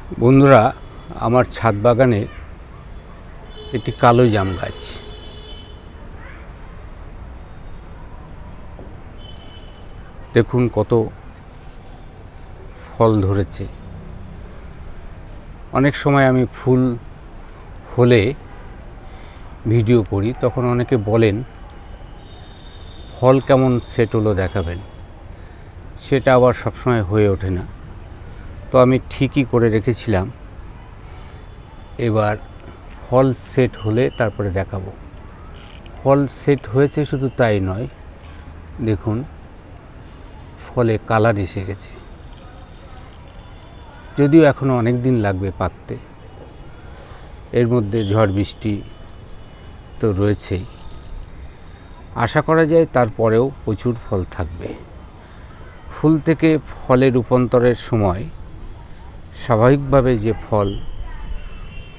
বন্ধুরা, আমার ছাদ বাগানে একটি কালো জাম গাছ। দেখুন কত ফল ধরেছে। অনেক সময় আমি ফুল হলে ভিডিও করি, তখন অনেকে বলেন ফল কেমন সেট হলো দেখাবেন। সেটা আবার সবসময় হয়ে ওঠে না। তো আমি ঠিকই করে রেখেছিলাম, এবার ফল সেট হলে তারপরে দেখাবো। ফল সেট হয়েছে, শুধু তাই নয়, দেখুন ফলে কালার এসে গেছে। যদিও এখনও অনেক দিন লাগবে পাকতে, এর মধ্যে ঝড় বৃষ্টি তো রয়েছেই। আশা করা যায় তারপরেও প্রচুর ফল থাকবে। ফুল থেকে ফলে রূপান্তরের সময় স্বাভাবিকভাবে যে ফল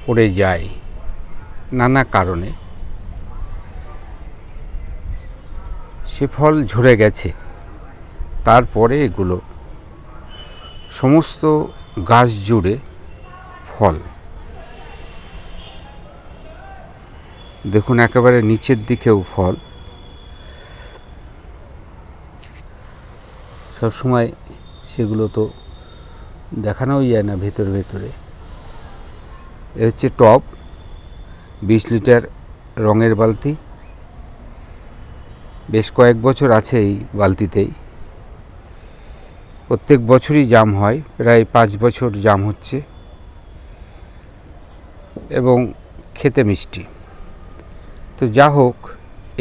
পড়ে যায় নানা কারণে, সে ফল ঝরে গেছে। তারপরে এগুলো সমস্ত গাছ জুড়ে ফল। দেখুন একেবারে নিচের দিকেও ফল। সবসময় সেগুলো তো দেখানোই যায় না ভেতরে ভেতরে। এ হচ্ছে টব, 20 লিটার রঙের বালতি। বেশ কয়েক বছর আছে এই বালতিতেই। প্রত্যেক বছরই জাম হয়, প্রায় 5 বছর জাম হচ্ছে, এবং খেতে মিষ্টি। তো যা হোক,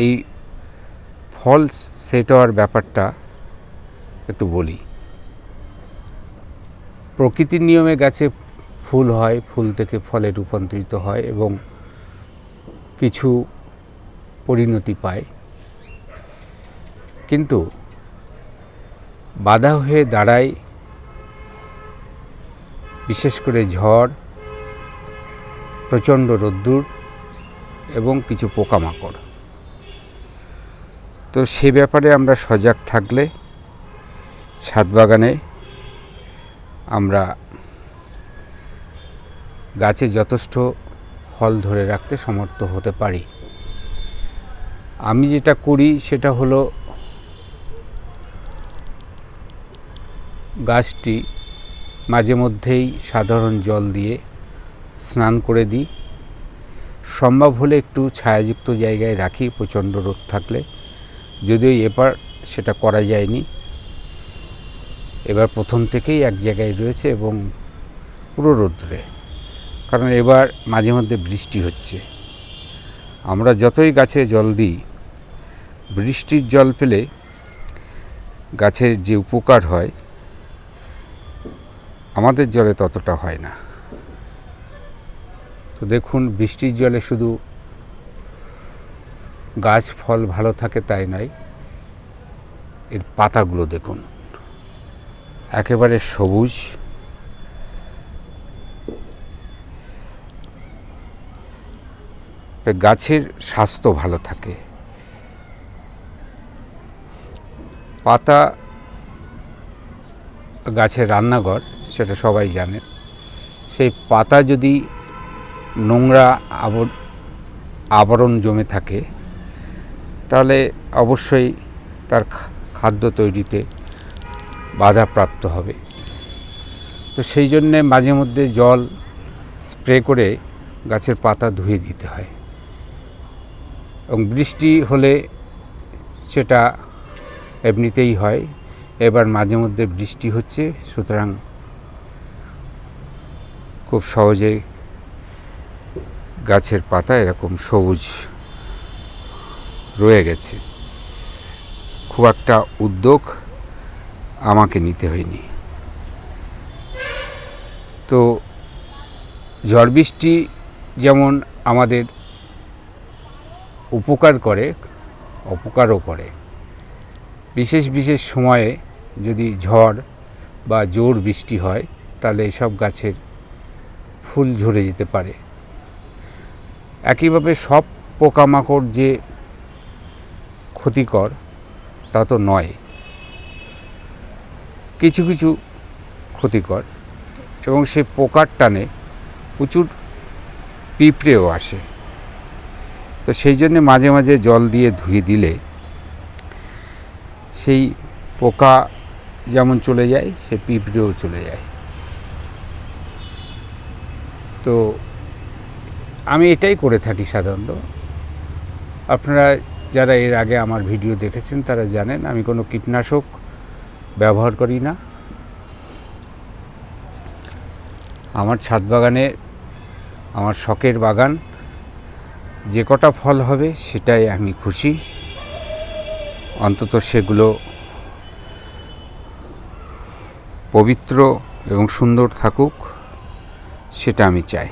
এই ফল সেট হওয়ার ব্যাপারটা একটু বলি। প্রকৃতির নিয়মে গাছে ফুল হয়, ফুল থেকে ফলে রূপান্তরিত হয় এবং কিছু পরিণতি পায়। কিন্তু বাধা হয়ে দাঁড়ায় বিশেষ করে ঝড়, প্রচণ্ড রোদ্দুর এবং কিছু পোকামাকড়। তো সে ব্যাপারে আমরা সজাগ থাকলে ছাদ বাগানে আমরা গাছে যথেষ্ট ফল ধরে রাখতে সমর্থ হতে পারি। আমি যেটা করি সেটা হলো, গাছটি মাঝে মধ্যেই সাধারণ জল দিয়ে স্নান করে দিই। সম্ভব হলে একটু ছায়াযুক্ত জায়গায় রাখি প্রচণ্ড রোদ থাকলে। যদিও এবার সেটা করা যায়নি, এবার প্রথম থেকেই এক জায়গায় রয়েছে এবং পুরো রোদ্রে। কারণ এবার মাঝে মধ্যে বৃষ্টি হচ্ছে। আমরা যতই গাছে জল দিই, বৃষ্টির জল পেলে গাছের যে উপকার হয় আমাদের জলে ততটা হয় না। তো দেখুন, বৃষ্টির জলে শুধু গাছ ফল ভালো থাকে তাই নয়, এর পাতাগুলো দেখুন একেবারে সবুজ। গাছের স্বাস্থ্য ভালো থাকে। পাতা গাছের রান্নাঘর, সেটা সবাই জানে। সেই পাতা যদি নোংরা আবরণ জমে থাকে, তাহলে অবশ্যই তার খাদ্য তৈরিতে বাধাপ্রাপ্ত হবে। তো সেই জন্যে মাঝে মধ্যে জল স্প্রে করে গাছের পাতা ধুয়ে দিতে হয়। এবং বৃষ্টি হলে সেটা এমনিতেই হয়। এবার মাঝে মধ্যে বৃষ্টি হচ্ছে, সুতরাং খুব সহজে গাছের পাতা এরকম সবুজ রয়ে গেছে। খুব একটা উদ্যোগ আমাকে নিতে হয়নি। তো ঝড় বৃষ্টি যেমন আমাদের উপকার করে, অপকারও করে। বিশেষ বিশেষ সময়ে যদি ঝড় বা জোর বৃষ্টি হয়, তাহলে এসব গাছের ফুল ঝরে যেতে পারে। একইভাবে সব পোকামাকড় যে ক্ষতিকর তা তো নয়, কিছু কিছু ক্ষতিকর। এবং সেই পোকার টানে প্রচুর পিঁপড়েও আসে। তো সেই জন্যে মাঝে মাঝে জল দিয়ে ধুয়ে দিলে সেই পোকা যেমন চলে যায়, সে পিঁপড়েও চলে যায়। তো আমি এটাই করে থাকি সাধারণত। আপনারা যারা এর আগে আমার ভিডিও দেখেছেন তারা জানেন আমি কোনো কীটনাশক ব্যবহার করি না। আমার ছাদ বাগানে, আমার শখের বাগান, যে কটা ফল হবে সেটাই আমি খুশি। অন্তত সেগুলো পবিত্র এবং সুন্দর থাকুক, সেটা আমি চাই।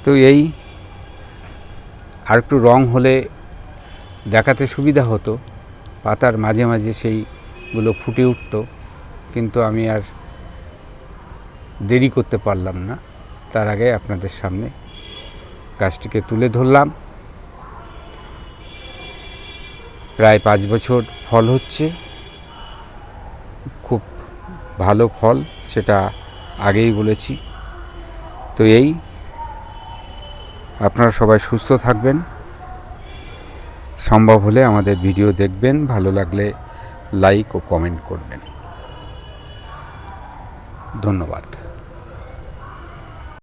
তো এই আর একটু রং হলে দেখাতে সুবিধা হতো, পাতার মাঝে মাঝে সেইগুলো ফুটে উঠত, কিন্তু আমি আর দেরি করতে পারলাম না। তার আগে আপনাদের সামনে গাছটিকে তুলে ধরলাম। প্রায় 5 বছর ফল হচ্ছে, খুব ভালো ফল, সেটা আগেই বলেছি। তো এই আপনারা সবাই সুস্থ থাকবেন, সম্ভব হলে আমাদের ভিডিও দেখবেন, ভালো লাগলে লাইক ও কমেন্ট করবেন। ধন্যবাদ।